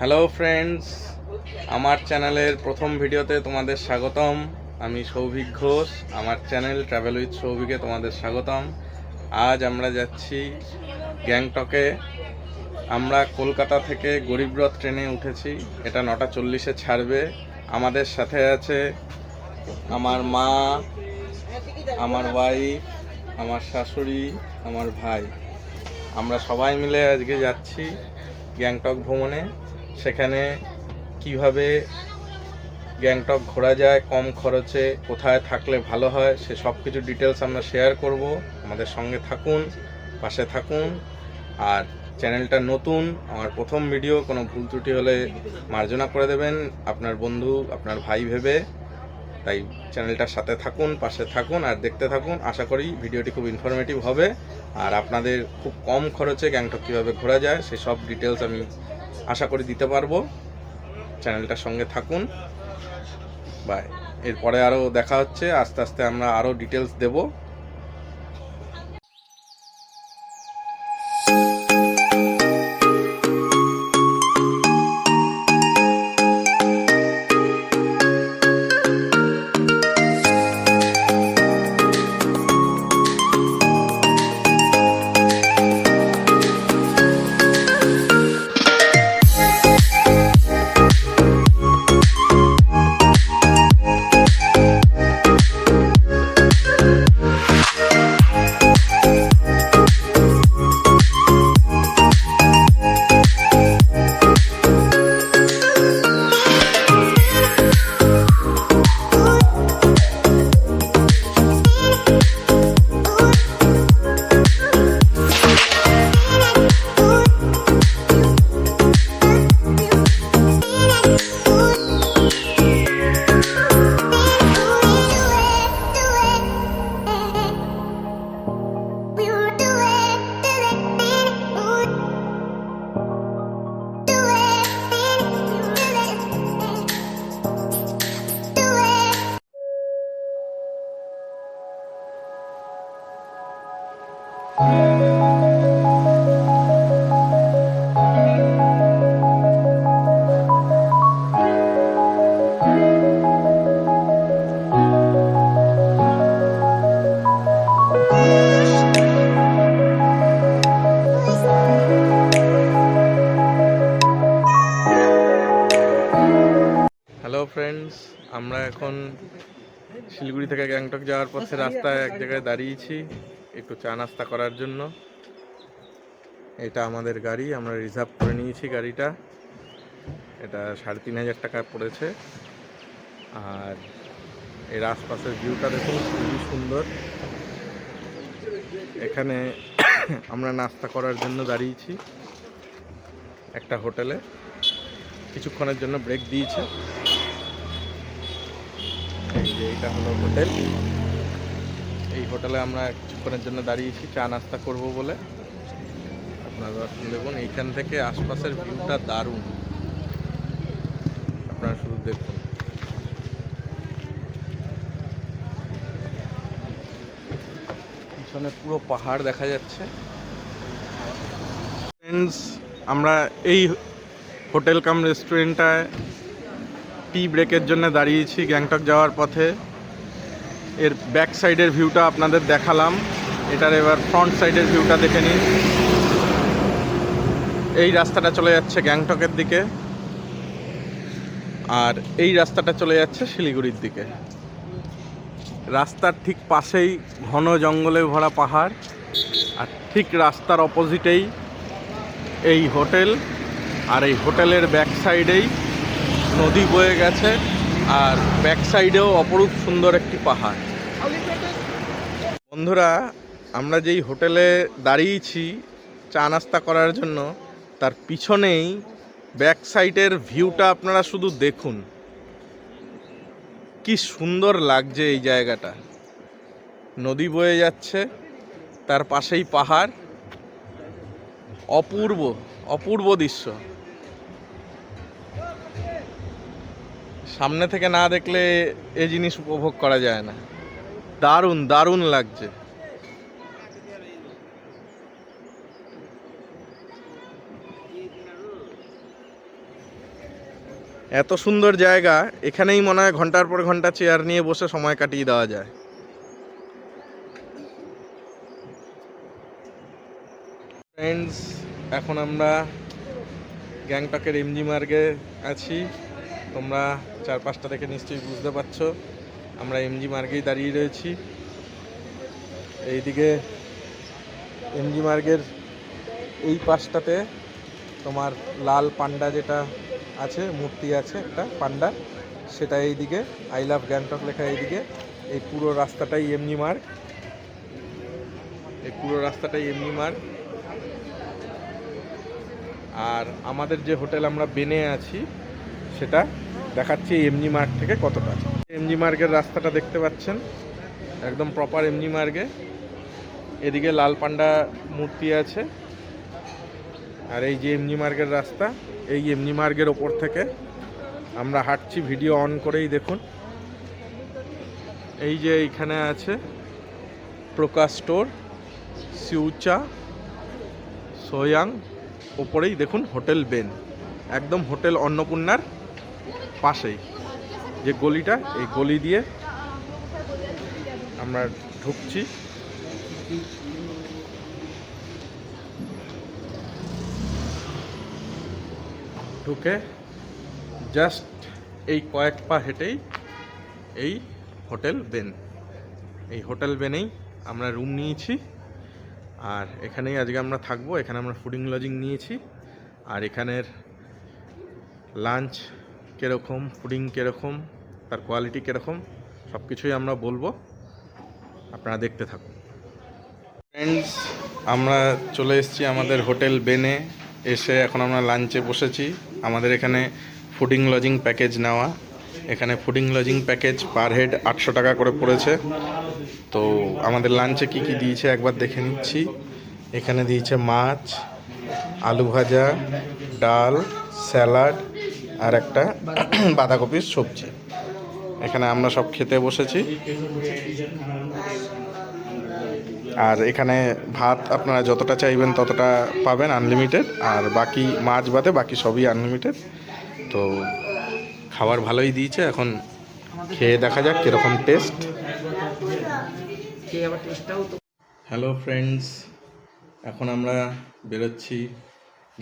Hello friends, আমার চ্যানেলের প্রথম ভিডিওতে তোমাদের স্বাগতম। আমি সৌভিক ঘোষ, আমার চ্যানেল ট্রাভেল উইথ সৌভিকে তোমাদের স্বাগতম। আজ আমরা যাচ্ছি গ্যাংটকে। আমরা কলকাতা থেকে গরিবরথ ট্রেনে উঠেছি, এটা 9:40-এ ছাড়বে। আমাদের সাথে আছে আমার মা, আমার ওয়াইফ, আমার শাশুড়ি, আমার ভাই। আমরা সবাই মিলে আজকে যাচ্ছি গ্যাংটক ভ্রমণে। সেখানে কিভাবে গ্যাংটক ঘোরা যায় কম খরচে, কোথায় থাকলে ভালো হয়, সে সব কিছু ডিটেলস আমরা শেয়ার করব। আমাদের সঙ্গে থাকুন, পাশে থাকুন। আর চ্যানেলটা নতুন, আমার প্রথম ভিডিও, কোনো ভুল ত্রুটি হলে মার্জনা করে দেবেন আপনার বন্ধু, আপনার ভাই ভেবে। তাই চ্যানেলটার সাথে থাকুন, পাশে থাকুন আর দেখতে থাকুন। আশা করি ভিডিওটি খুব ইনফরমেটিভ হবে আর আপনাদের খুব কম খরচে গ্যাংটক কীভাবে ঘোরা যায় সেই সব ডিটেলস আমি আশা করি দিতে পারবো। চ্যানেলটার সঙ্গে থাকুন। বাই। এরপরে আরও দেখা হচ্ছে, আস্তে আস্তে আমরা আরও ডিটেলস দেবো। হ্যালো ফ্রেন্ডস, আমরা এখন শিলিগুড়ি থেকে গ্যাংটক যাওয়ার পথে রাস্তায় এক জায়গায় দাঁড়িয়েছি একটু চা নাস্তা করার জন্য। এটা আমাদের গাড়ি, আমরা রিজার্ভ করে নিয়েছি গাড়িটা। এটা 3,500 টাকা পড়েছে। আর এর আশপাশের ভিউটা দেখুন, খুবই সুন্দর। এখানে আমরা নাস্তা করার জন্য দাঁড়িয়েছি একটা হোটেলে, কিছুক্ষণের জন্য ব্রেক দিয়েছে। এই যে এইটা হলো হোটেল। এই হোটেলে আমরা কিছুক্ষণের জন্য দাঁড়িয়েছি চা নাস্তা করব বলে। আপনারা দেখুন, এইখান থেকে আশপাশের ভিউটা দারুণ, আপনারা শুধু দেখুন। পিছনে পুরো পাহাড় দেখা যাচ্ছে। ফ্রেন্ডস, আমরা এই হোটেল কাম রেস্টুরেন্টটায় টি ব্রেকের জন্য দাঁড়িয়েছি গ্যাংটক যাওয়ার পথে। এর ব্যাক সাইডের ভিউটা আপনাদের দেখালাম, এটার এবার ফ্রন্ট সাইডের ভিউটা দেখে নিন। এই রাস্তাটা চলে যাচ্ছে গ্যাংটকের দিকে আর এই রাস্তাটা চলে যাচ্ছে শিলিগুড়ির দিকে। রাস্তার ঠিক পাশেই ঘন জঙ্গলে ভরা পাহাড়, আর ঠিক রাস্তার অপোজিটেই এই হোটেল, আর এই হোটেলের ব্যাক সাইডেই নদী বয়ে গেছে, আর ব্যাক সাইডেও অপরূপ সুন্দর একটি পাহাড়। বন্ধুরা, আমরা যেই হোটেলে দাঁড়িয়েছি চা নাস্তা করার জন্য, তার পিছনেই ব্যাক সাইডের ভিউটা আপনারা শুধু দেখুন, কি সুন্দর লাগছে এই জায়গাটা। নদী বয়ে যাচ্ছে, তার পাশেই পাহাড়, অপূর্ব অপূর্ব দৃশ্য। সামনে থেকে না দেখলে এই জিনিস উপভোগ করা যায় না। দারুণ দারুণ লাগছে। এত সুন্দর জায়গা, এখানেই মনে হয় ঘন্টার পর ঘন্টা চেয়ার নিয়ে বসে সময় কাটিয়ে দেওয়া যায়। ফ্রেন্ডস, এখন আমরা গ্যাংটকের এমজি মার্গে আছি। তোমরা চারপাশটা দেখে নিশ্চয়ই বুঝতে পারছো আমরা এমজি মার্গেই দাঁড়িয়ে রয়েছি। এইদিকে এমজি মার্গের এই পাশটাতে তোমার লাল পান্ডা যেটা আছে, মূর্তি আছে একটা পান্ডা, সেটা এইদিকে, আই লাভ গ্যাংটক লেখা এইদিকে। এই পুরো রাস্তাটাই এমজি মার্গ, এই পুরো রাস্তাটাই এমজি মার্গ। আর আমাদের যে হোটেল আমরা বেনে আছি সেটা দেখাচ্ছি এমজি মার্গ থেকে কতটা। এমজি মার্গের রাস্তাটা দেখতে পাচ্ছেন, একদম প্রপার এমজি মার্গে। এদিকে লাল পান্ডা মূর্তি আছে, আর এই যে এমজি মার্গের রাস্তা, এই এমজি মার্গের ওপর থেকে আমরা হাঁটছি। ভিডিও অন করেই দেখুন। এই যে এইখানে আছে প্রকাশ স্টোর, সিউচা, সোয়াং, ওপরেই দেখুন হোটেল বেন, একদম হোটেল অন্নপূর্ণার পাশেই যে গলিটা, এই গলি দিয়ে আমরা ঢুকছি। ঢুকে জাস্ট এই কয়েক পা হেঁটেই এই হোটেল বেন, এই হোটেল বেনেই আমরা রুম নিয়েছি, আর এখানেই আজকে আমরা থাকবো। এখানে আমরা ফুডিং লজিং নিয়েছি, আর এখানের লাঞ্চ কীরকম, ফুডিং কীরকম, তার কোয়ালিটি কীরকম, সব কিছুই আমরা বলবো, আপনারা দেখতে থাকুন। ফ্রেন্ডস, আমরা চলে এসেছি আমাদের হোটেল বেনে। এসে এখন আমরা লাঞ্চে বসেছি। আমাদের এখানে ফুডিং লজিং প্যাকেজ নেওয়া। এখানে fooding lodging package per head 800 টাকা করে পড়েছে। তো আমাদের লাঞ্চে কি কি দিয়েছে একবার দেখে নিচ্ছি। এখানে দিয়েছে মাছ, আলু ভাজা, ডাল, স্যালাড, আর একটা বাঁধাকপির সবজি। এখানে আমরা সব খেতে বসেছি। আর এখানে ভাত আপনারা যতটা চাইবেন ততটা পাবেন, আনলিমিটেড। আর বাকি মাছ বাদে বাকি সবই আনলিমিটেড। তো খাবার ভালোই দিয়েছে, এখন খেয়ে দেখা যাক কীরকম টেস্ট। হ্যালো ফ্রেন্ডস, এখন আমরা বেরোচ্ছি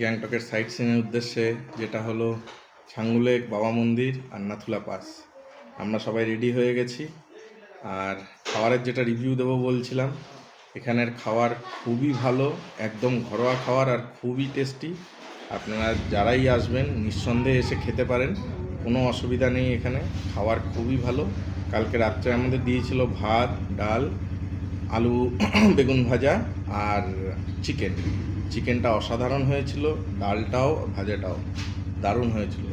গ্যাংটকের সাইট সিনের উদ্দেশ্যে, যেটা হলো ছাঙ্গু লেক, বাবা মন্দির আর নাথুলা পাস। আমরা সবাই রেডি হয়ে গেছি। আর খাবারের যেটা রিভিউ দেবো বলছিলাম, এখানের খাবার খুবই ভালো, একদম ঘরোয়া খাবার আর খুবই টেস্টি। আপনারা যারাই আসবেন নিঃসন্দেহে এসে খেতে পারেন, কোনো অসুবিধা নেই। এখানে খাবার খুবই ভালো। কালকে রাত্রে আমাদের দিয়েছিল ভাত, ডাল, আলু বেগুন ভাজা আর চিকেন। চিকেনটা অসাধারণ হয়েছিল, ডালটাও ভাজাটাও দারুণ হয়েছিল।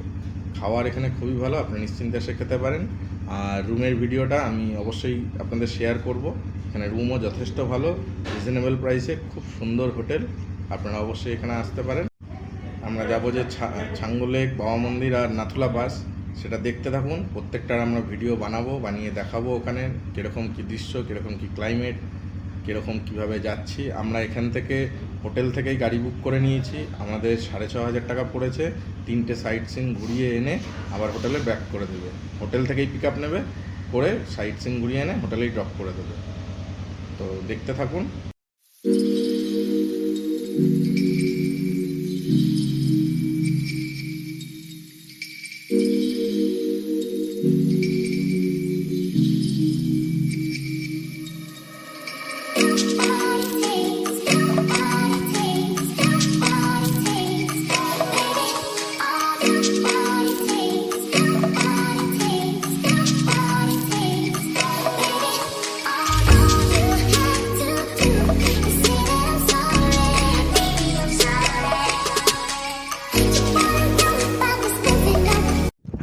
খাবার এখানে খুবই ভালো, আপনি নিশ্চিন্তে এসে খেতে পারেন। আর রুমের ভিডিওটা আমি অবশ্যই আপনাদের শেয়ার করব। এখানে রুমও যথেষ্ট ভালো, রিজনেবল প্রাইসে, খুব সুন্দর হোটেল। আপনারা অবশ্যই এখানে আসতে পারেন। আমরা যাব যে ছাঙ্গু লেক, বাবা মন্দির আর নাথুলা পাস, সেটা দেখতে থাকুন। প্রত্যেকটার আমরা ভিডিও বানাবো, বানিয়ে দেখাবো ওখানে কীরকম কী দৃশ্য, কীরকম কী ক্লাইমেট, কীরকম কীভাবে যাচ্ছি। আমরা এখান থেকে হোটেল থেকেই গাড়ি বুক করে নিয়েছি। আমাদের 6,500 টাকা পড়েছে। 3টে সাইট সিন ঘুরিয়ে এনে আবার হোটেলে ব্যাক করে দেবে। হোটেল থেকেই পিক আপ নেবে, করে সাইট সিন ঘুরিয়ে এনে হোটেলেই ড্রপ করে দেবে। তো দেখতে থাকুন।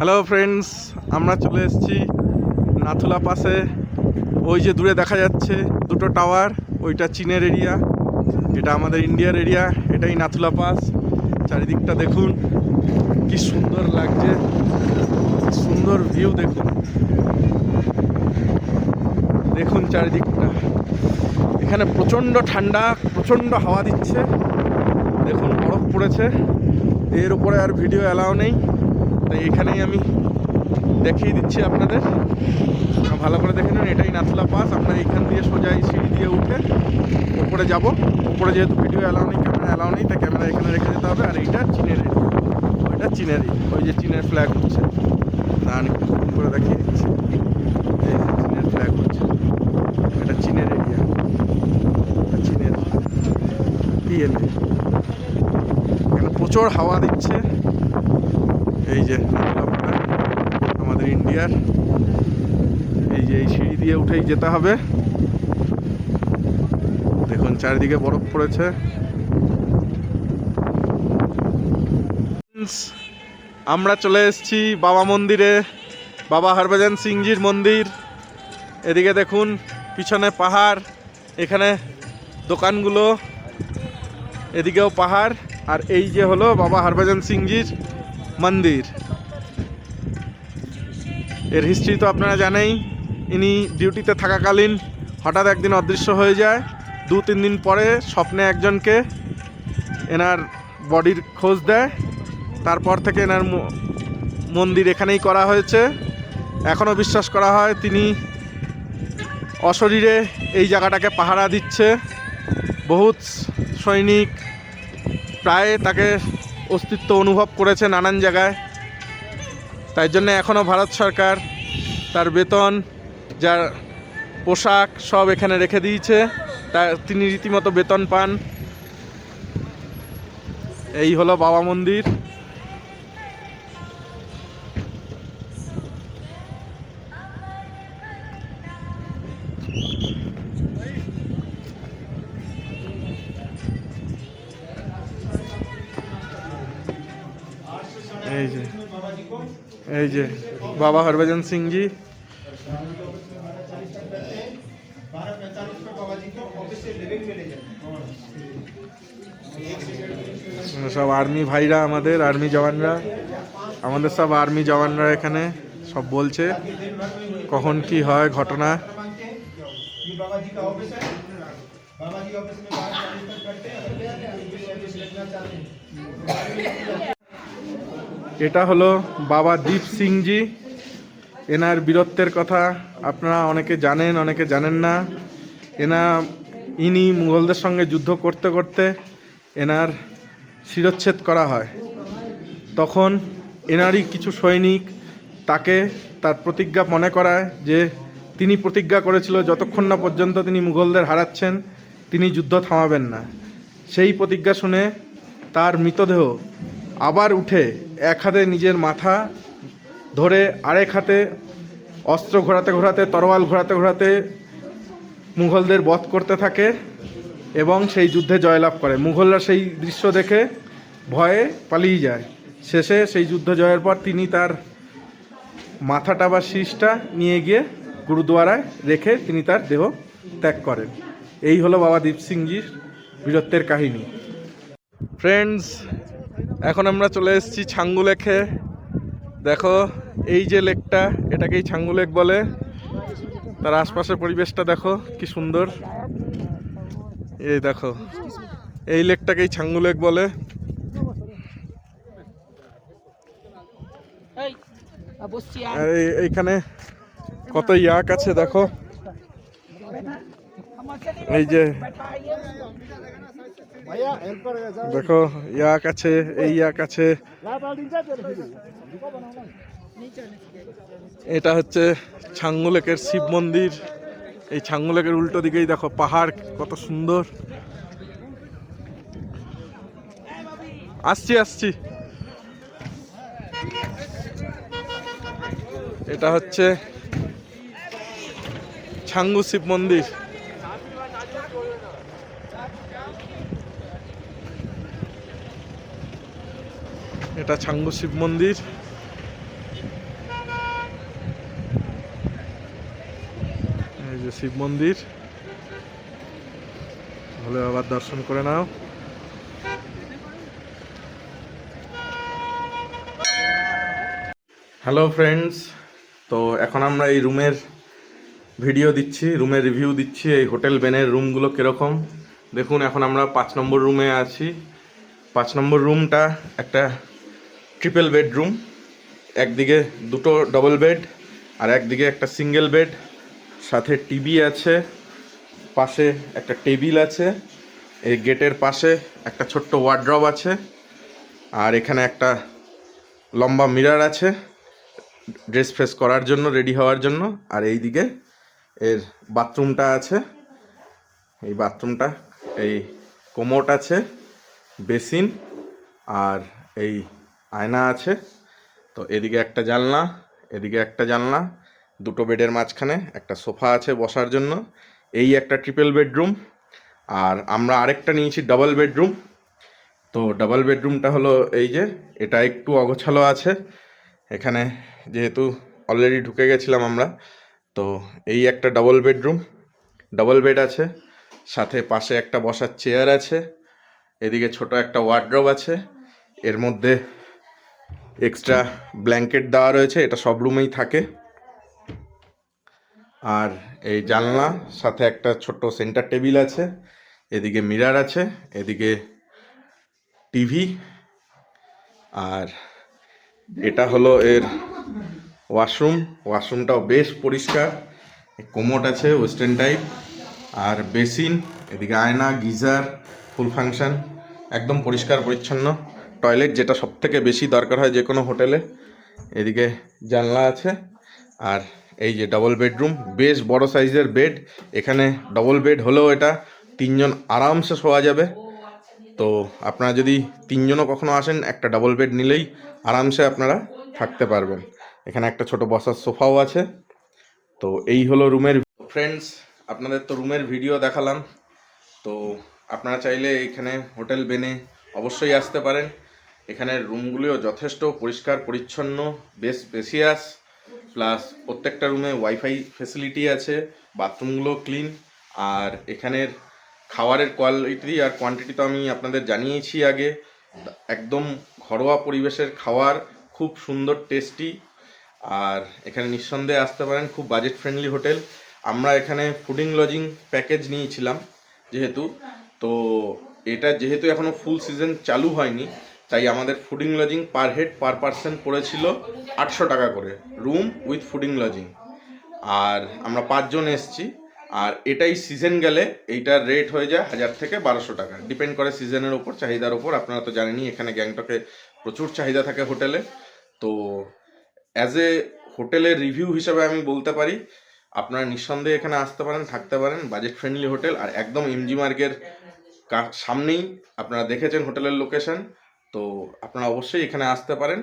হ্যালো ফ্রেন্ডস, আমরা চলে এসেছি নাথুলা পাসে। ওই যে দূরে দেখা যাচ্ছে দুটো টাওয়ার, ওইটা চীনের এরিয়া, এটা আমাদের ইন্ডিয়ার এরিয়া। এটাই নাথুলা পাস। চারিদিকটা দেখুন কি সুন্দর লাগছে, সুন্দর ভিউ দেখুন। দেখুন চারিদিকটা, এখানে প্রচণ্ড ঠান্ডা, প্রচণ্ড হাওয়া দিচ্ছে। দেখুন বরফ পড়েছে, এর উপরে আর ভিডিও অ্যালাউ নেই, তাই এখানেই আমি দেখিয়ে দিচ্ছি আপনাদের। ভালো করে দেখে নিন, এটাই নাথুলা পাস। আমরা এইখান দিয়ে সোজা এই সিঁড়ি দিয়ে উঠে উপরে যাব। উপরে যেহেতু ভিডিও অ্যালাউ নেই, ক্যামেরা অ্যালাউ নেই, তাই ক্যামেরা এখানে রেখে দিতে হবে। আর এইটা চীনের এরিয়া, ওইটা চীনের, ওই যে চীনের ফ্ল্যাগ উঠছে, দাঁড়ান একটু করে দেখিয়ে দিচ্ছি। এই চীনের ফ্ল্যাগ উঠছে, এটা চীনের এরিয়া, চীনের পিএলএ। এখানে প্রচুর হাওয়া দিচ্ছে। এই যে আমাদের ইন্ডিয়ার, এই যে এই সিঁড়ি দিয়ে উঠেই যেতে হবে। দেখুন চারিদিকে বরফ পড়েছে। আমরা চলে এসেছি বাবা মন্দিরে, বাবা হরভজন সিংজির মন্দির। এদিকে দেখুন পিছনে পাহাড়, এখানে দোকানগুলো, এদিকেও পাহাড়। আর এই যে হলো বাবা হরভজন সিংজির মন্দির। এর হিস্ট্রি তো আপনারা জানেই। ইনি ডিউটিতে থাকাকালীন হঠাৎ একদিন অদৃশ্য হয়ে যায়। 2-3 দিন পরে স্বপ্নে একজনকে এনার বডির খোঁজ দেয়। তারপর থেকে এনার মন্দির এখানেই করা হয়েছে। এখনও বিশ্বাস করা হয় তিনি অশরীরে এই জায়গাটাকে পাহারা দিচ্ছে। বহুত সৈনিক প্রায় তাকে অস্তিত্ব অনুভব করেছে নানান জায়গায়। তাই জন্য এখনও ভারত সরকার তার বেতন, যার পোশাক সব এখানে রেখে দিয়েছে। তা তিনি রীতিমতো বেতন পান। এই হলো বাবা মন্দির। এই যে বাবা হরভজন সিংজি। সব আর্মি ভাইরা, আমাদের আর্মি জওয়ানরা, আমাদের সব আর্মি জওয়ানরা এখানে সব বলছে কখন কি হয় ঘটনা। এটা হলো বাবা দীপ সিংজি। এনার বীরত্বের কথা আপনারা অনেকে জানেন, অনেকে জানেন না। ইনি মুঘলদের সঙ্গে যুদ্ধ করতে করতে এনার শিরচ্ছেদ করা হয়। তখন এনারই কিছু সৈনিক তাকে তার প্রতিজ্ঞা মনে করায় যে তিনি প্রতিজ্ঞা করেছিল যতক্ষণ না পর্যন্ত তিনি মুঘলদের হারাচ্ছেন তিনি যুদ্ধ থামাবেন না। সেই প্রতিজ্ঞা শুনে তার মৃতদেহ আবার উঠে এক হাতে নিজের মাথা ধরে, আরেক হাতে অস্ত্র ঘোরাতে ঘোরাতে, তরোয়াল ঘোরাতে ঘোরাতে মুঘলদের বধ করতে থাকে এবং সেই যুদ্ধে জয়লাভ করে। মুঘলরা সেই দৃশ্য দেখে ভয়ে পালিয়ে যায়। শেষে সেই যুদ্ধ জয়ের পর তিনি তার মাথাটা বা শীষটা নিয়ে গিয়ে গুরুদুয়ারায় রেখে তিনি তার দেহ ত্যাগ করেন। এই হলো বাবা দীপ সিংজির বীরত্বের কাহিনী। ফ্রেন্ডস, এখন আমরা চলে এসেছি ছাঙ্গু লেকে। দেখো এই যে লেকটা, এটাকেই ছাঙ্গু লেক বলে। তার আশপাশের পরিবেশটা দেখো কি সুন্দর। এই দেখো, এই লেকটাকেই ছাঙ্গু লেক বলে। আর এইখানে কত ইয়াক আছে দেখো। এই যে দেখো ইয়াক আছে, এই ইয়াক আছে। এটা হচ্ছে ছাঙ্গু লেকের শিব মন্দির। এই ছাঙ্গু লেকের উল্টো দিকেই দেখো পাহাড় কত সুন্দর। আসছি। এটা হচ্ছে ছাঙ্গু শিব মন্দির। এটা ছাঙ্গু শিব মন্দির। যে শিব মন্দির, ভোলে বাবার দর্শন করে নাও। হ্যালো ফ্রেন্ডস, তো এখন আমরা এই রুমের ভিডিও দিচ্ছি, রুমের রিভিউ দিচ্ছি। এই হোটেল বেনের রুমগুলো কীরকম দেখুন। এখন আমরা 5 নম্বর রুমে আছি। 5 নম্বর রুমটা একটা ট্রিপল বেডরুম, একদিকে দুটো ডবল বেড আর একদিকে একটা সিঙ্গেল বেড, সাথে টিভি আছে, পাশে একটা টেবিল আছে, এই গেটের পাশে একটা ছোট্ট ওয়ার্ড্রব আছে, আর এখানে একটা লম্বা মিরর আছে ড্রেস ফ্রেস করার জন্য, রেডি হওয়ার জন্য। আর এই দিকে এর বাথরুমটা আছে, এই বাথরুমটা, এই কোমোট আছে, বেসিন আর এই আয়না আছে। তো এদিকে একটা জানলা, এদিকে একটা জানলা, দুটো বেডের মাঝখানে একটা সোফা আছে বসার জন্য। এই একটা ট্রিপল বেডরুম। আর আমরা আরেকটা নিয়েছি ডাবল বেডরুম। তো ডাবল বেডরুমটা হলো এই যে, এটা একটু অগোছালো আছে এখানে, যেহেতু অলরেডি ঢুকে গেছিলাম আমরা। তো এই একটা ডাবল বেডরুম, ডাবল বেড আছে, সাথে পাশে একটা বসার চেয়ার আছে, এদিকে ছোট একটা ওয়ার্ড্রব আছে, এর মধ্যে এক্সট্রা ব্ল্যাঙ্কেট দেওয়া রয়েছে, এটা সব রুমেই থাকে। আর এই জানলা, সাথে একটা ছোট সেন্টার টেবিল আছে, এদিকে মিরর আছে, এদিকে টিভি। আর এটা হলো এর ওয়াশরুম, ওয়াশরুমটাও বেশ পরিষ্কার, কোমোট আছে ওয়েস্টার্ন টাইপ, আর বেসিন, এদিকে আয়না, গিজার, ফুল ফাংশন, একদম পরিষ্কার পরিচ্ছন্ন। টয়লেট, যেটা সব থেকে বেশি দরকার হয় যে কোনো হোটেলে। এদিকে জানলা আছে। আর এই যে ডাবল বেডরুম, বেশ বড় সাইজের বেড। এখানে ডবল বেড হলেও এটা 3 জন আরামসে শোয়া যাবে। তো আপনারা যদি 3 জনও কখনো আসেন, একটা ডাবল বেড নিলেই আরামসে আপনারা থাকতে পারবেন। এখানে একটা ছোট বসার সোফাও আছে। তো এই হলো রুমের। ফ্রেন্ডস, আপনাদের তো রুমের ভিডিও দেখালাম। তো আপনারা চাইলে এখানে হোটেল বেনে অবশ্যই আসতে পারেন। এখানের রুমগুলিও যথেষ্ট পরিষ্কার পরিচ্ছন্ন, বেশ স্পেসিয়াস, প্লাস প্রত্যেকটা রুমে ওয়াইফাই ফেসিলিটি আছে, বাথরুমগুলো ক্লিন। আর এখানের খাবারের কোয়ালিটি আর কোয়ান্টিটি তো আমি আপনাদের জানিয়েছি আগে। একদম ঘরোয়া পরিবেশের খাবার, খুব সুন্দর টেস্টি। আর এখানে নিঃসন্দেহে আসতে পারেন, খুব বাজেট ফ্রেন্ডলি হোটেল। আমরা এখানে ফুডিং লজিং প্যাকেজ নিয়েছিলাম যেহেতু, তো এটা যেহেতু এখনও ফুল সিজন চালু হয়নি, তাই আমাদের fooding lodging per head per person পড়েছিল 800 টাকা করে, রুম উইথ ফুডিং লজিং। আর আমরা 5 জন এসছি। আর এটাই সিজন গেলে এইটার রেট হয়ে যায় 1000 থেকে 1200 টাকা, ডিপেন্ড করে সিজনের ওপর, চাহিদার ওপর। আপনারা তো জানেনই এখানে গ্যাংটকে প্রচুর চাহিদা থাকে হোটেলে। তো অ্যাজ এ হোটেলের রিভিউ হিসাবে আমি বলতে পারি, আপনারা নিঃসন্দেহে এখানে আসতে পারেন, থাকতে পারেন। বাজেট ফ্রেন্ডলি হোটেল, আর একদম এমজি মার্গের সামনেই। আপনারা দেখেছেন হোটেলের লোকেশন, তো আপনারা অবশ্যই এখানে আসতে পারেন।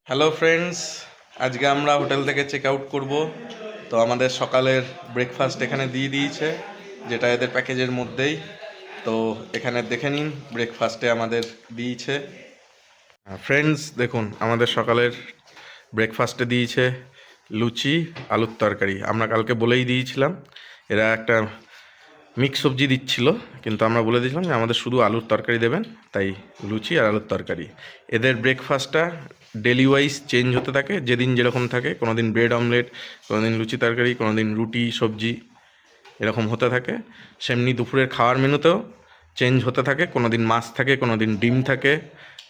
হ্যালো ফ্রেন্ডস, আজকে আমরা হোটেল থেকে চেক আউট করবো। তো আমাদের সকালের ব্রেকফাস্ট এখানে দিয়ে দিয়েছে, যেটা এদের প্যাকেজের মধ্যেই। তো এখানে দেখে নিন, ব্রেকফাস্টে আমাদের দিয়েছে। ফ্রেন্ডস দেখুন, আমাদের সকালের ব্রেকফাস্টে দিয়েছে লুচি, আলুর তরকারি। আমরা কালকে বলেই দিয়েছিলাম, এরা একটা মিক্স সবজি দিচ্ছিল, কিন্তু আমরা বলে দিয়েছিলাম যে আমাদের শুধু আলুর তরকারি দেবেন, তাই লুচি আর আলুর তরকারি। এদের ব্রেকফাস্টটা ডেলি ওয়াইজ চেঞ্জ হতে থাকে, যেদিন যেরকম থাকে। কোনো দিন ব্রেড অমলেট, কোনো দিন লুচি তরকারি, কোনো দিন রুটি সবজি, এরকম হতে থাকে। সেমনি দুপুরের খাওয়ার মেনুতেও চেঞ্জ হতে থাকে, কোনো দিন মাছ থাকে, কোনো দিন ডিম থাকে,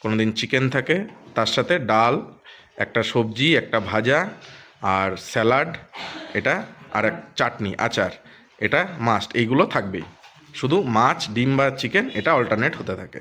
কোনো দিন চিকেন থাকে, তার সাথে ডাল, একটা সবজি, একটা ভাজা আর স্যালাড, এটা আর এক চাটনি, আচার, এটা মাস্ট। এইগুলো থাকবেই, শুধু মাছ, ডিম বা চিকেন এটা অল্টারনেট হতে থাকে।